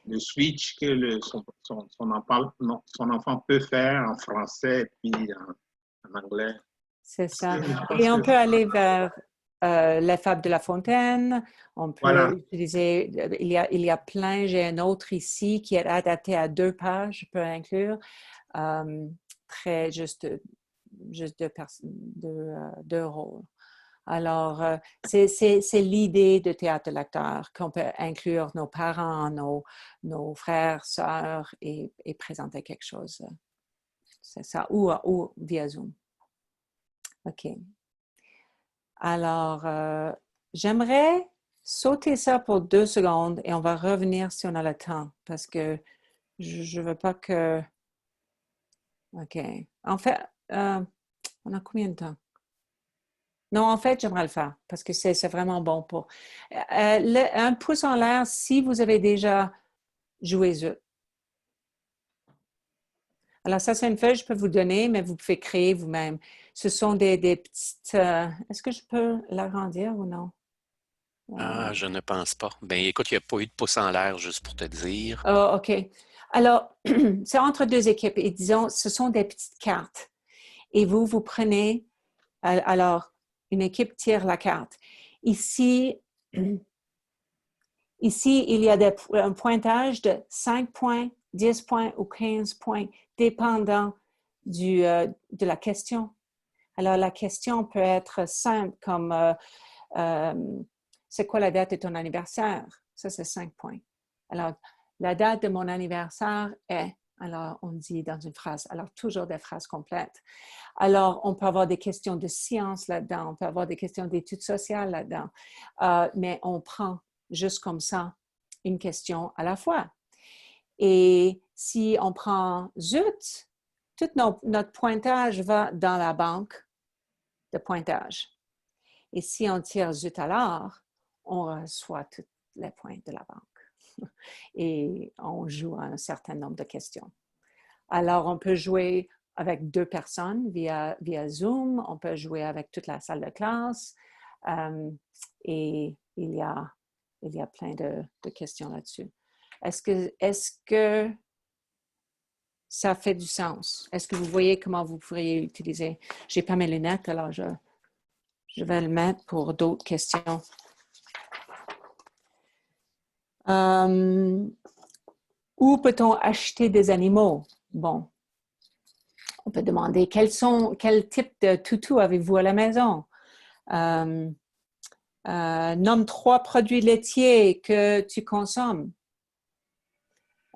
C: le switch que son enfant peut faire en français et puis en anglais.
B: C'est ça. Et on peut aller vers les fables de La Fontaine. On peut utiliser, il y a plein, j'ai un autre ici qui est adapté à 2 pages, je peux inclure. Très juste deux rôles. Alors, c'est l'idée de théâtre de l'acteur, qu'on peut inclure nos parents, nos frères, sœurs et présenter quelque chose. C'est ça, ou via Zoom. OK. Alors, j'aimerais sauter ça pour 2 secondes et on va revenir si on a le temps parce que je ne veux pas que... OK. En fait, on a combien de temps? Non, en fait, j'aimerais le faire parce que c'est vraiment bon pour... un pouce en l'air si vous avez déjà joué Zut. Alors, ça, c'est une feuille que je peux vous donner, mais vous pouvez créer vous-même. Ce sont des petites... est-ce que je peux l'agrandir ou non?
A: Je ne pense pas. Ben, écoute, il n'y a pas eu de pouce en l'air, juste pour te dire.
B: Oh, OK. Alors, c'est entre 2 équipes et disons, ce sont des petites cartes. Et vous prenez... Alors, une équipe tire la carte. Ici, il y a un pointage de 5 points, 10 points ou 15 points, dépendant de la question. Alors, la question peut être simple, comme c'est quoi la date de ton anniversaire? Ça, c'est 5 points. Alors, la date de mon anniversaire est... Alors, on dit dans une phrase, alors toujours des phrases complètes. Alors, on peut avoir des questions de science là-dedans, on peut avoir des questions d'études sociales là-dedans, mais on prend juste comme ça une question à la fois. Et si on prend Zut, tout notre pointage va dans la banque de pointage. Et si on tire Zut alors, on reçoit tous les points de la banque. Et on joue à un certain nombre de questions. Alors, on peut jouer avec 2 personnes via Zoom, on peut jouer avec toute la salle de classe et il y a plein de questions là-dessus. Est-ce que ça fait du sens? Est-ce que vous voyez comment vous pourriez utiliser? Je n'ai pas mes lunettes, alors je vais le mettre pour d'autres questions. Où peut-on acheter des animaux? Bon, on peut demander quel type de toutou avez-vous à la maison? Nomme 3 produits laitiers que tu consommes.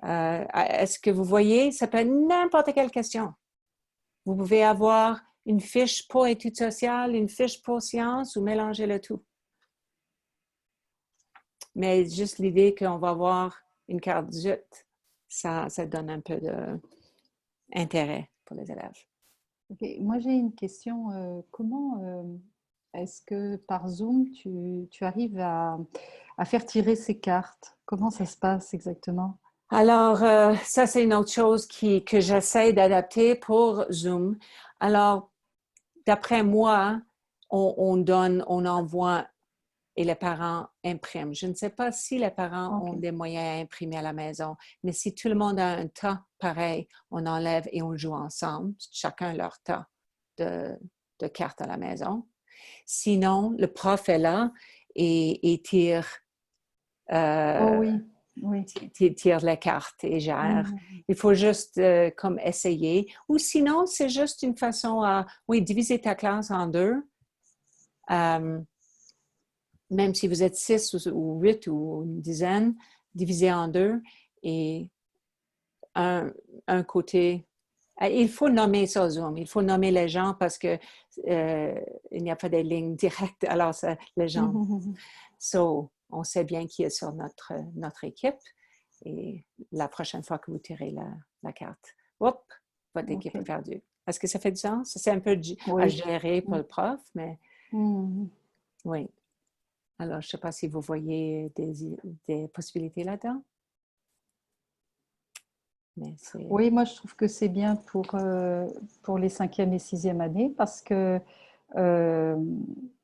B: Est-ce que vous voyez? Ça peut être n'importe quelle question. Vous pouvez avoir une fiche pour études sociales, une fiche pour sciences ou mélanger le tout. Mais juste l'idée qu'on va avoir une carte Zut, ça donne un peu d'intérêt pour les élèves.
D: Okay. Moi, j'ai une question. Comment est-ce que par Zoom, tu arrives à faire tirer ces cartes? Comment ça se passe exactement?
B: Alors, ça, c'est une autre chose que j'essaie d'adapter pour Zoom. Alors, d'après moi, on donne, on envoie et les parents impriment. Je ne sais pas si les parents ont des moyens à imprimer à la maison, mais si tout le monde a un tas pareil, on enlève et on joue ensemble, chacun leur tas de cartes à la maison. Sinon, le prof est là et tire, tire les cartes et gère. Il faut juste comme essayer. Ou sinon, c'est juste une façon à, diviser ta classe en deux. Même si vous êtes 6 ou 8 ou une dizaine, divisé en deux et un côté. Il faut nommer ça Zoom, il faut nommer les gens parce que il n'y a pas de lignes directes, alors les gens. So, on sait bien qui est sur notre équipe et la prochaine fois que vous tirez la carte, hop, votre équipe est perdue. Est-ce que ça fait du sens? C'est un peu à gérer pour le prof, mais oui. Alors, je ne sais pas si vous voyez des possibilités là-dedans.
D: Oui, moi, je trouve que c'est bien pour les 5e et 6e années parce que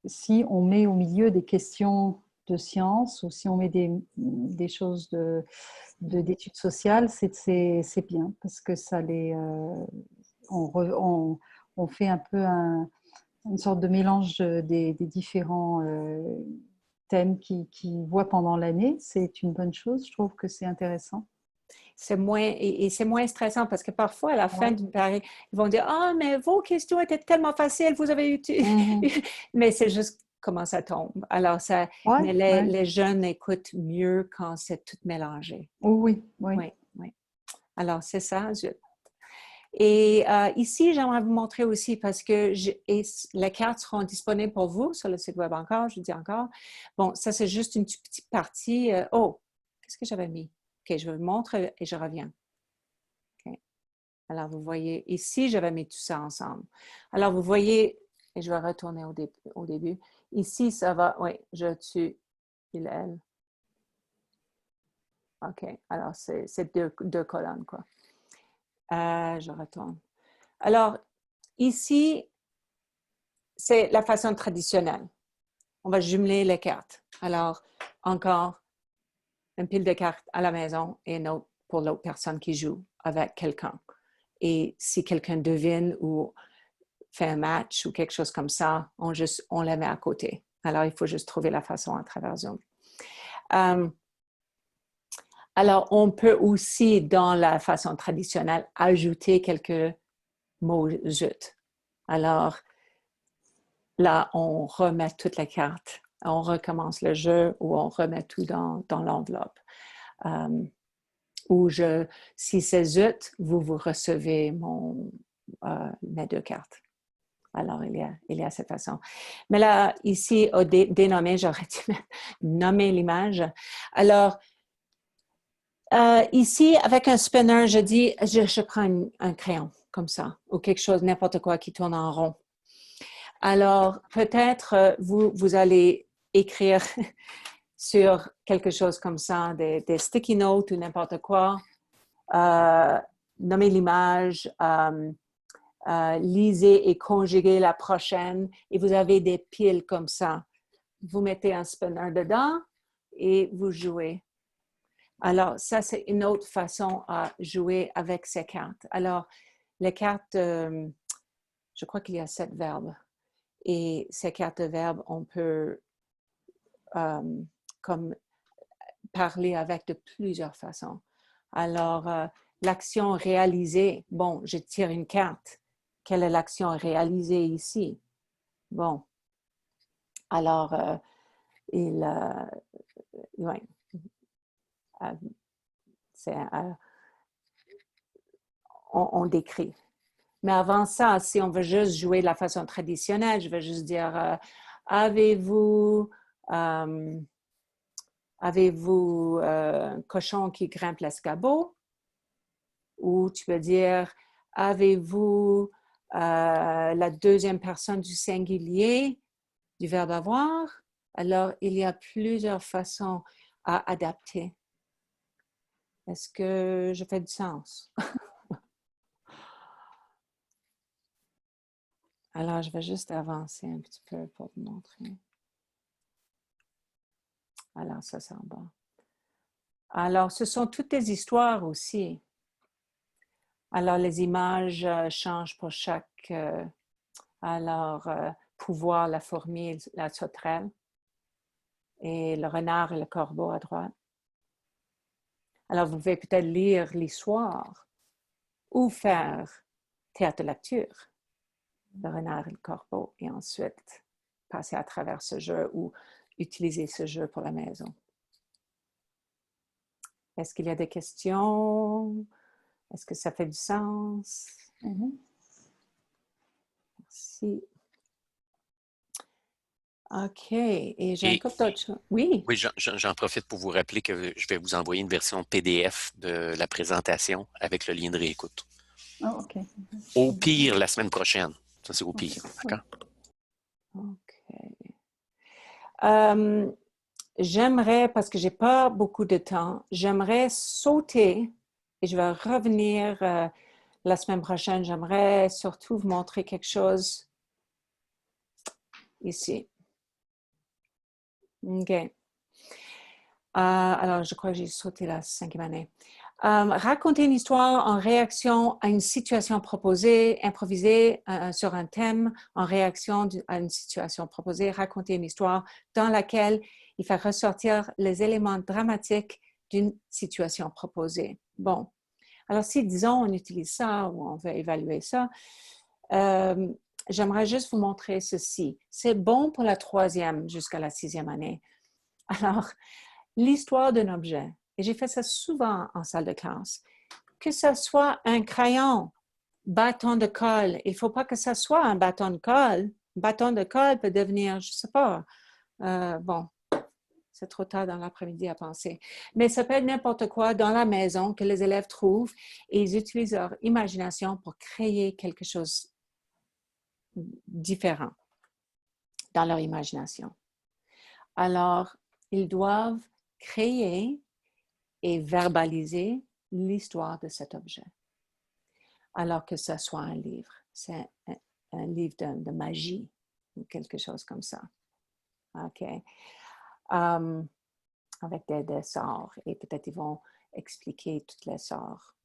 D: si on met au milieu des questions de sciences ou si on met des choses d'études sociales, c'est bien parce que ça on fait un peu une sorte de mélange des différents thèmes qui voient pendant l'année. C'est une bonne chose. Je trouve que c'est intéressant.
B: C'est moins stressant parce que parfois, à la fin d'une période, ils vont dire « Ah, mais vos questions étaient tellement faciles, vous avez eu… » Mais c'est juste comment ça tombe. Alors, les jeunes écoutent mieux quand c'est tout mélangé.
D: Oui.
B: Alors, c'est ça. Et ici, j'aimerais vous montrer aussi parce que les cartes seront disponibles pour vous sur le site web encore, je dis encore. Bon, ça, c'est juste une petite partie. Qu'est-ce que j'avais mis? OK, je vous montre et je reviens. OK. Alors, vous voyez, ici, j'avais mis tout ça ensemble. Alors, vous voyez, et je vais retourner au début. Ici, ça va, je tue il, elle. OK, alors, c'est deux colonnes, quoi. Je retourne. Alors, ici, c'est la façon traditionnelle. On va jumeler les cartes. Alors, encore une pile de cartes à la maison et une autre pour l'autre personne qui joue avec quelqu'un. Et si quelqu'un devine ou fait un match ou quelque chose comme ça, on les met à côté. Alors, il faut juste trouver la façon à travers Zoom. Alors, on peut aussi, dans la façon traditionnelle, ajouter quelques mots zut. Alors, là, on remet toutes les cartes. On recommence le jeu ou on remet tout dans l'enveloppe. Ou si c'est zut, vous recevez mes deux cartes. Alors, il y a cette façon. Mais là, ici, au dénommé, j'aurais dû nommer l'image. Alors, ici, avec un spinner, je dis, je prends un crayon, comme ça, ou quelque chose, n'importe quoi qui tourne en rond. Alors, peut-être vous allez écrire sur quelque chose comme ça, des sticky notes ou n'importe quoi, nommer l'image, lisez et conjuguez la prochaine, et vous avez des piles comme ça. Vous mettez un spinner dedans et vous jouez. Alors, ça, c'est une autre façon à jouer avec ces cartes. Alors, les cartes, je crois qu'il y a 7 verbes. Et ces cartes de verbes, on peut comme parler avec de plusieurs façons. Alors, l'action réalisée, bon, je tire une carte. Quelle est l'action réalisée ici? Bon, alors, on décrit. Mais avant ça, si on veut juste jouer de la façon traditionnelle, je vais juste dire avez-vous un cochon qui grimpe l'escabeau? Ou tu peux dire avez-vous la deuxième personne du singulier du verbe avoir? Alors, il y a plusieurs façons à adapter. Est-ce que je fais du sens? Alors, je vais juste avancer un petit peu pour vous montrer. Alors, ça, c'est en bas. Alors, ce sont toutes des histoires aussi. Alors, les images changent pour chaque... pouvoir, la fourmi, la sauterelle, et le renard et le corbeau à droite. Alors, vous pouvez peut-être lire l'histoire ou faire théâtre de lecture, le renard et le corbeau, et ensuite passer à travers ce jeu ou utiliser ce jeu pour la maison. Est-ce qu'il y a des questions? Est-ce que ça fait du sens? Merci. OK. Et j'ai un couple d'autres choses. Oui.
A: Oui, j'en profite pour vous rappeler que je vais vous envoyer une version PDF de la présentation avec le lien de réécoute.
D: Oh, OK.
A: Au pire, la semaine prochaine. Ça, c'est au pire. D'accord?
B: OK. J'aimerais, parce que je n'ai pas beaucoup de temps, j'aimerais sauter et je vais revenir la semaine prochaine. J'aimerais surtout vous montrer quelque chose ici. OK. Alors, je crois que j'ai sauté la 5e année. Raconter une histoire en réaction à une situation proposée, improviser sur un thème en réaction à une situation proposée, raconter une histoire dans laquelle il fait ressortir les éléments dramatiques d'une situation proposée. Bon, alors si, disons, on utilise ça ou on veut évaluer ça, j'aimerais juste vous montrer ceci. C'est bon pour la 3e jusqu'à la 6e année. Alors, l'histoire d'un objet, et j'ai fait ça souvent en salle de classe, que ce soit un crayon, bâton de colle, il ne faut pas que ce soit un bâton de colle. Un bâton de colle peut devenir, je ne sais pas, bon, c'est trop tard dans l'après-midi à penser, mais ça peut être n'importe quoi dans la maison que les élèves trouvent et ils utilisent leur imagination pour créer quelque chose de différent dans leur imagination. Alors, ils doivent créer et verbaliser l'histoire de cet objet. Alors que ce soit un livre. C'est un livre de magie ou quelque chose comme ça. OK. Avec des sorts. Et peut-être ils vont expliquer toutes les sorts.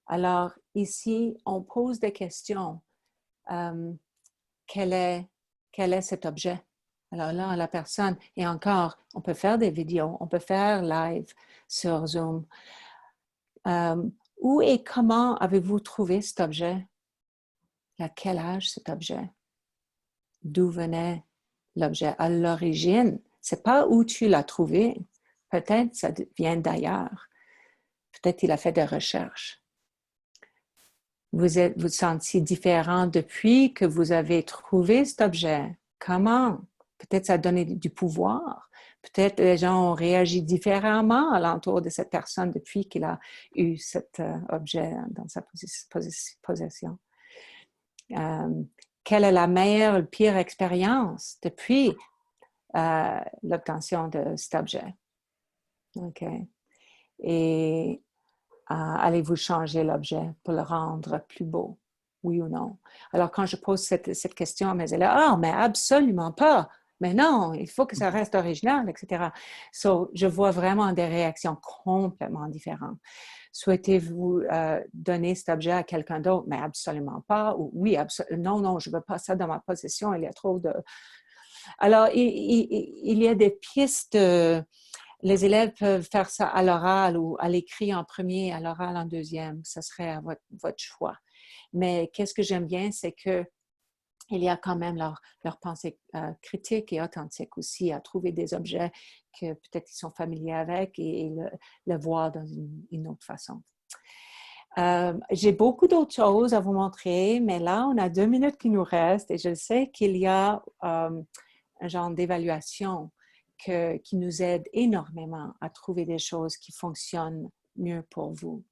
B: Alors, ici, on pose des questions. Quel est cet objet? Alors là, la personne, et encore, on peut faire des vidéos, on peut faire live sur Zoom. Où et comment avez-vous trouvé cet objet? À quel âge cet objet? D'où venait l'objet? À l'origine, c'est pas où tu l'as trouvé. Peut-être ça vient d'ailleurs. Peut-être il a fait des recherches. Vous sentiez différent depuis que vous avez trouvé cet objet. Comment? Peut-être ça a donné du pouvoir. Peut-être les gens ont réagi différemment alentour de cette personne depuis qu'il a eu cet objet dans sa possession. Quelle est la meilleure ou pire expérience depuis l'obtention de cet objet? OK. Et allez-vous changer l'objet pour le rendre plus beau? Oui ou non? Alors, quand je pose cette question à mes élèves, « Ah, mais absolument pas! Mais non, il faut que ça reste original, etc. » So, je vois vraiment des réactions complètement différentes. Souhaitez-vous donner cet objet à quelqu'un d'autre? Mais absolument pas. Ou oui, non, je ne veux pas ça dans ma possession, il y a trop de... Alors, il y a des pistes... les élèves peuvent faire ça à l'oral ou à l'écrit en premier, à l'oral en deuxième. Ça serait à votre choix. Mais qu'est-ce que j'aime bien, c'est qu'il y a quand même leur pensée critique et authentique aussi, à trouver des objets que peut-être ils sont familiers avec et le voir dans une autre façon. J'ai beaucoup d'autres choses à vous montrer, mais là, on a 2 minutes qui nous restent et je sais qu'il y a un genre d'évaluation qui nous aide énormément à trouver des choses qui fonctionnent mieux pour vous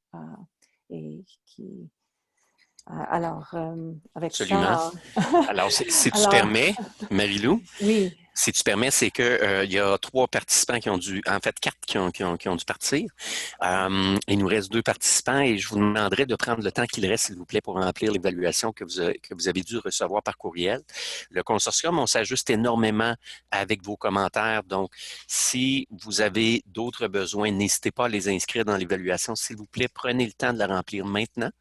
B: et qui... Alors, avec
A: Absolument.
B: ça...
A: Alors, si tu permets, Marie-Lou,
B: oui.
A: si tu permets, c'est que il y a 3 participants qui ont dû, en fait 4 qui ont dû partir. Il nous reste 2 participants et je vous demanderai de prendre le temps qu'il reste, s'il vous plaît, pour remplir l'évaluation que vous avez dû recevoir par courriel. Le consortium, on s'ajuste énormément avec vos commentaires. Donc, si vous avez d'autres besoins, n'hésitez pas à les inscrire dans l'évaluation. S'il vous plaît, prenez le temps de la remplir maintenant.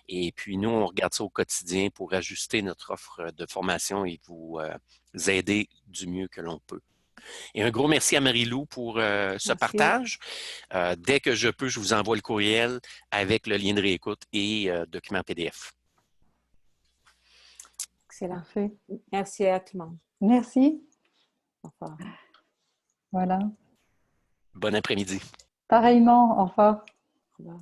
A: Et puis, nous, on regarde ça au quotidien pour ajuster notre offre de formation et vous aider du mieux que l'on peut. Et un gros merci à Marie-Lou pour ce partage. Dès que je peux, je vous envoie le courriel avec le lien de réécoute et document PDF.
B: Excellent. Merci à tout le monde.
D: Merci.
B: Au revoir.
D: Voilà.
A: Bon après-midi.
D: Pareillement, au revoir.
B: Au revoir.